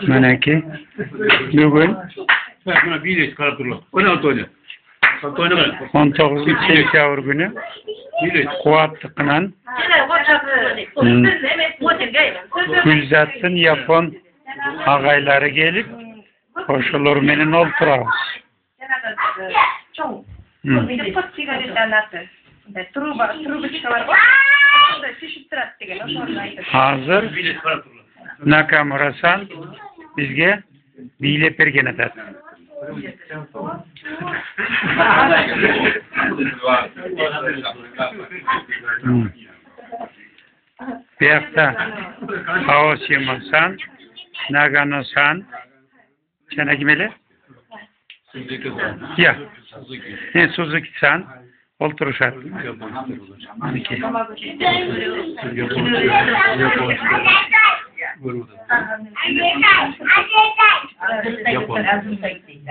Mana ki bugün 19 sentyabr günü Kuatlık'ın Gülzat'ın Yapon ağayları gelip koşulur menen olturabız. Hazır Nakamura-san bizge bilet bergen atat. Buyakta Aoshima-san, Nagano-san, sana kimeli? Ya, Suzuki-san olturuşat.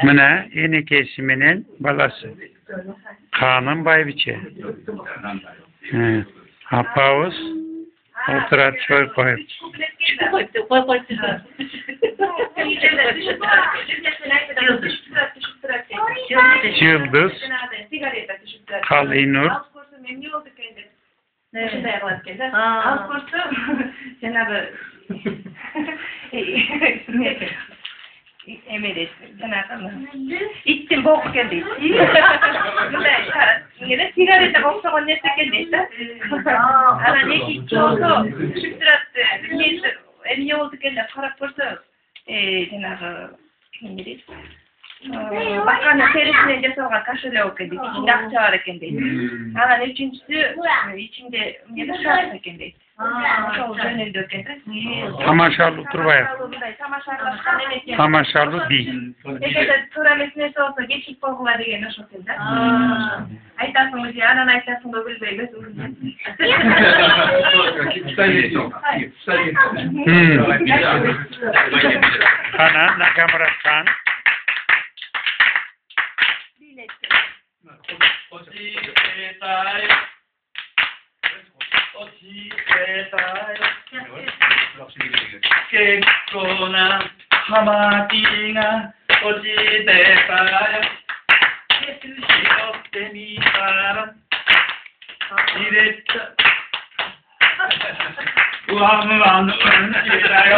Mana enekesimining balasi. Kaным Baybiche. Apamiz o'tirib choy qo'yib. Yıldız, Kalinur, İçtim bok geldi. Yine sigarete boksaman ne geldi? Ana ne ki çok şüphtirattı. En oldu geldi. Karap porsa cenabı kimdir? Bakana terisine cesaret kaşılıyor kendi. İçinde akça var kendi. Ana ne üçüncüsü içinde ne şartı kendi. Tamaşalı Turbaya. Tamaşalı değil. Peki törenmesine olsa geçik boğular diye nasıl olacak? Aytasın diye anan aytasın da bilmeyi Ana Nakamura-san. 깨꼬나 하마디가 어찌됐다요 시럽대미사람 이랬다 우왕우왕 은지라요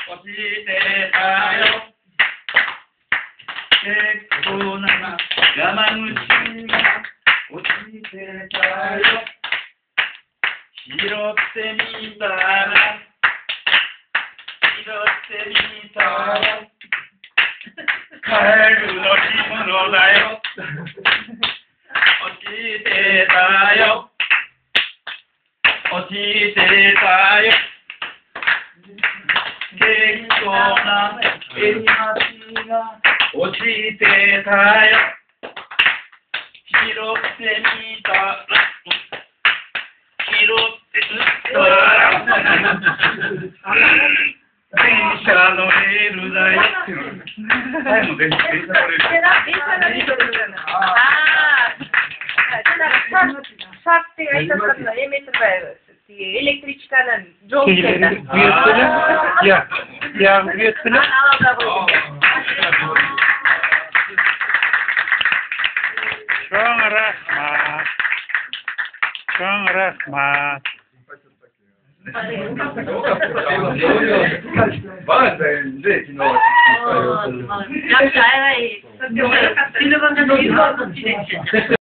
어찌됐다요 깨꼬나 야망우신가 어찌됐다요 시럽대미사람 칼루너리무노다요 어찌됐다요 어찌됐다요 깨꼬나 에리마티가 어찌됐다요 시럽대미사람電車乗れるだよ。前も電車乗れる。Şarttığı aytasında elektrikçilerden yol Büyütülü. Ya büyütülü. Çok rahmat. Çok rahmat. Basta, gente, no. Ya,